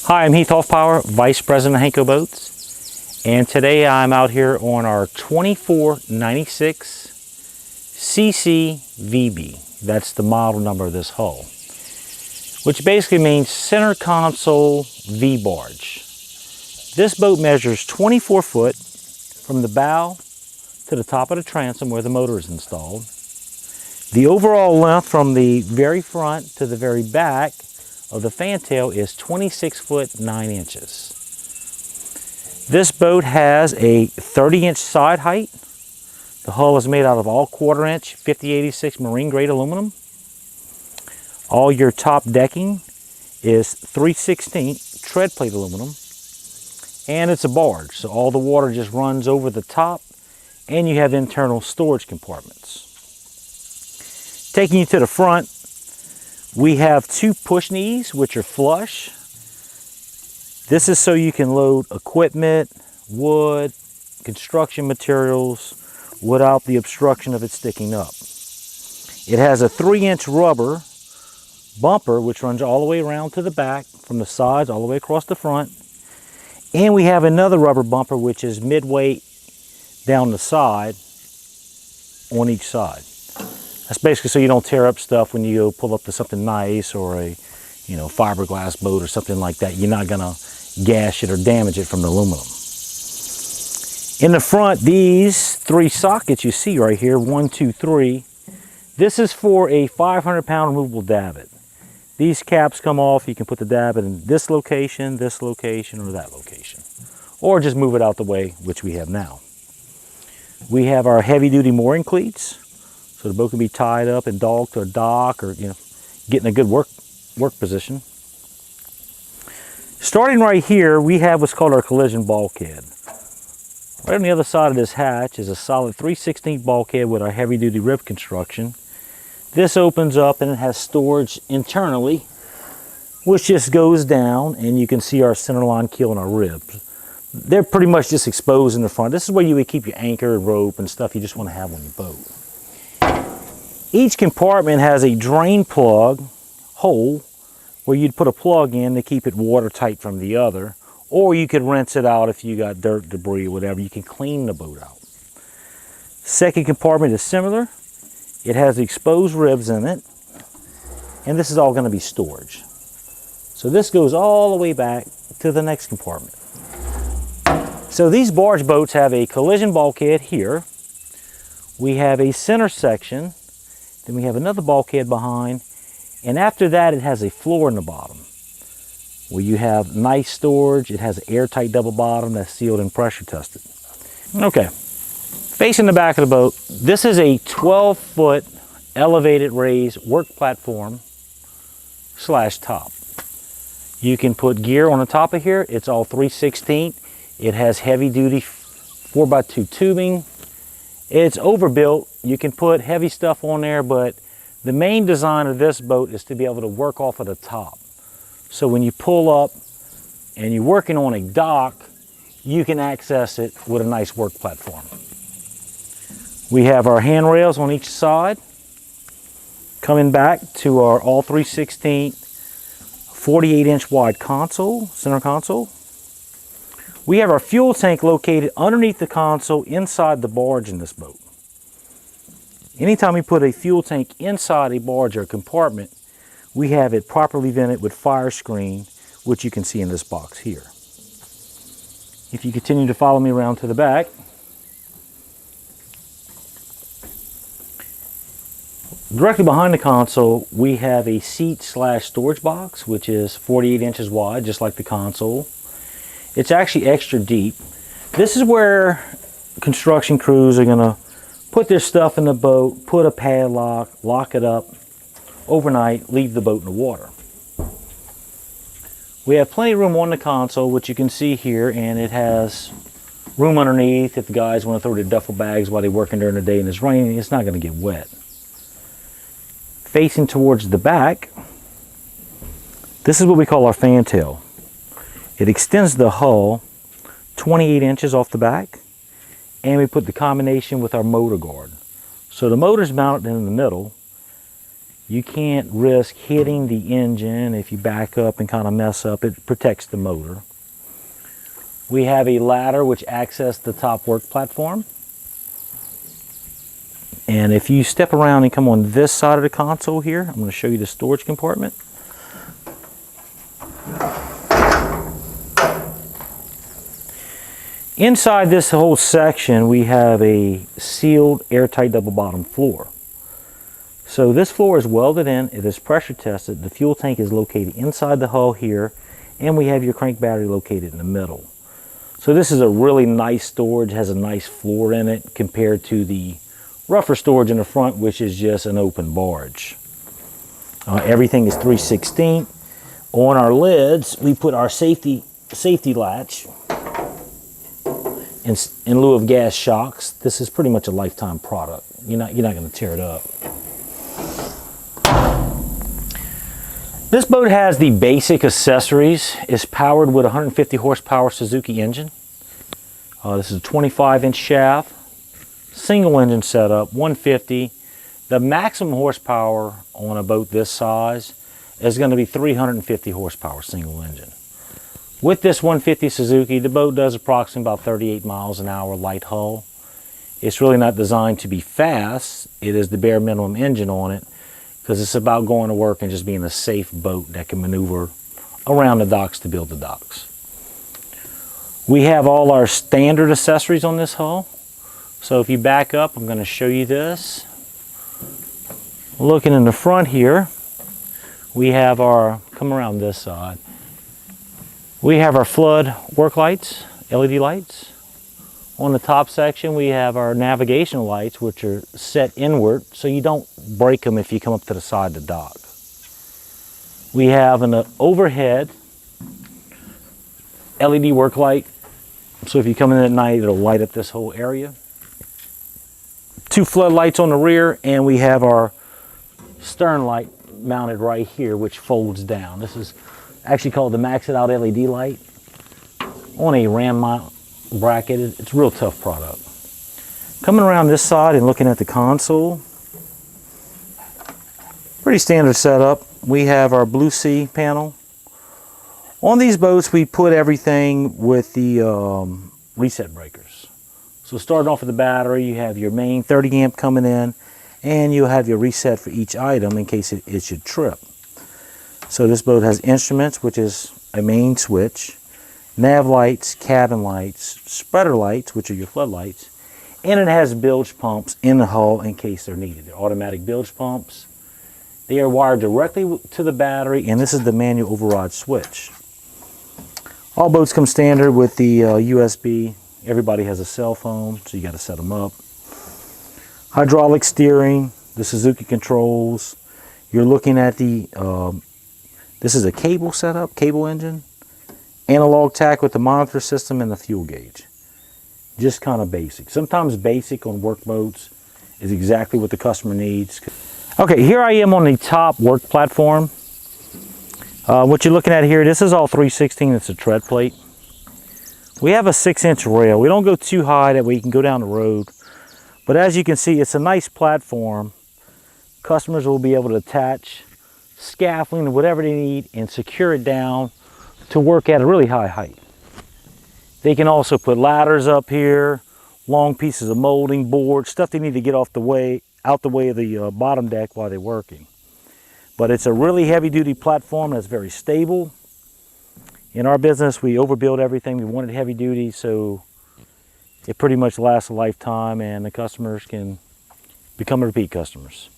Hi, I'm Heath Power, Vice President of Hanko Boats, and today I'm out here on our 2496 CCVB. That's the model number of this hull, which basically means center console V barge. This boat measures 24 foot from the bow to the top of the transom where the motor is installed. The overall length from the very front to the very back of the fantail is 26 foot 9 inches. This boat has a 30-inch side height. The hull is made out of all 1/4 inch 5086 marine grade aluminum. All your top decking is 3/16 tread plate aluminum, and it's a barge, so all the water just runs over the top, and you have internal storage compartments. Taking you to the front, we have 2 push knees, which are flush. This is so you can load equipment, wood, construction materials without the obstruction of it sticking up. It has a 3-inch rubber bumper, which runs all the way around to the back, from the sides all the way across the front. And we have another rubber bumper, which is midway down the side on each side. That's basically so you don't tear up stuff when you go pull up to something nice, or a fiberglass boat or something like that. You're not gonna gash it or damage it from the aluminum. In the front, these 3 sockets you see right here, 1, 2, 3, this is for a 500-pound removable davit. These caps come off. You can put the davit in this location, or that location, or just move it out the way, which we have now. We have our heavy-duty mooring cleats, so the boat can be tied up and docked to a dock, or get in a good work position. Starting right here, we have what's called our collision bulkhead. Right on the other side of this hatch is a solid 3/16 bulkhead with our heavy-duty rib construction. This opens up and it has storage internally, which just goes down, and you can see our centerline keel and our ribs. They're pretty much just exposed in the front. This is where you would keep your anchor and rope and stuff you just want to have on your boat. Each compartment has a drain plug hole where you'd put a plug in to keep it watertight from the other, or you could rinse it out if you got dirt, debris, or whatever. You can clean the boat out. Second compartment is similar. It has exposed ribs in it, and this is all going to be storage. So this goes all the way back to the next compartment. So these barge boats have a collision bulkhead here. We have a center section. Then we have another bulkhead behind, and after that it has a floor in the bottom where you have nice storage. It has an airtight double bottom that's sealed and pressure tested. Okay, facing the back of the boat, this is a 12-foot elevated raised work platform / top. You can put gear on the top of here. It's all 3/16. It has heavy-duty 4x2 tubing. It's overbuilt. You can put heavy stuff on there, but the main design of this boat is to be able to work off of the top. So when you pull up and you're working on a dock, you can access it with a nice work platform. We have our handrails on each side. Coming back to our all 3/16 48-inch wide console, center console. We have our fuel tank located underneath the console inside the barge in this boat. Anytime we put a fuel tank inside a barge or compartment, we have it properly vented with fire screen, which you can see in this box here. If you continue to follow me around to the back, directly behind the console, we have a seat / storage box, which is 48 inches wide, just like the console. It's actually extra deep. This is where construction crews are going to put their stuff in the boat, put a padlock, lock it up overnight, leave the boat in the water. We have plenty of room on the console, which you can see here, and it has room underneath if the guys want to throw their duffel bags while they're working during the day and it's raining. It's not going to get wet. Facing towards the back, this is what we call our fantail. It extends the hull 28 inches off the back, and we put the combination with our motor guard. So the motor's mounted in the middle, You can't risk hitting the engine. If you back up and kind of mess up, it protects the motor. We have a ladder which accesses the top work platform. And if you step around and come on this side of the console here, I'm going to show you the storage compartment. Inside this whole section, we have a sealed, airtight double bottom floor. So this floor is welded in, it is pressure tested, the fuel tank is located inside the hull here, and we have your crank battery located in the middle. So this is a really nice storage, has a nice floor in it compared to the rougher storage in the front, which is just an open barge. Everything is 3/16. On our lids, we put our safety latch. In lieu of gas shocks, this is pretty much a lifetime product. You're not going to tear it up. This boat has the basic accessories. It's powered with a 150 horsepower Suzuki engine. This is a 25-inch shaft, single engine setup, 150. The maximum horsepower on a boat this size is going to be 350 horsepower single engine. With this 150 Suzuki, the boat does approximately about 38 miles an hour light hull. It's really not designed to be fast. It is the bare minimum engine on it because it's about going to work and just being a safe boat that can maneuver around the docks to build the docks. We have all our standard accessories on this hull. So if you back up, I'm going to show you this. Looking in the front here, we have our, come around this side, we have our flood work lights, LED lights. On the top section, we have our navigational lights, which are set inward, so you don't break them if you come up to the side of the dock. We have an overhead LED work light, so if you come in at night, it'll light up this whole area. 2 floodlights on the rear, and we have our stern light mounted right here, which folds down. This is actually called the Max It Out LED light on a ram mount bracket. It's a real tough product. Coming around this side and looking at the console, pretty standard setup. We have our Blue Sea panel. On these boats, we put everything with the reset breakers. So starting off with the battery, you have your main 30 amp coming in, and you'll have your reset for each item in case it should trip. So this boat has instruments, which is a main switch, nav lights, cabin lights, spreader lights, which are your floodlights, and it has bilge pumps in the hull in case they're needed. They're automatic bilge pumps. They are wired directly to the battery, and this is the manual override switch. All boats come standard with the USB. Everybody has a cell phone, so you got to set them up. Hydraulic steering, the Suzuki controls. You're looking at the this is a cable setup, cable engine, analog tack with the monitor system and the fuel gauge. Just kind of basic. Sometimes basic on work boats is exactly what the customer needs. Okay, here I am on the top work platform. What you're looking at here, this is all 3/16, it's a tread plate. We have a 6-inch rail. We don't go too high that way you can go down the road. But as you can see, it's a nice platform. Customers will be able to attach scaffolding, whatever they need, and secure it down to work at a really high height. They can also put ladders up here, long pieces of molding, board, stuff they need to get out the way of the bottom deck while they're working. But it's a really heavy-duty platform that's very stable. In our business, we overbuild everything. We wanted heavy-duty, so it pretty much lasts a lifetime, and the customers can become repeat customers.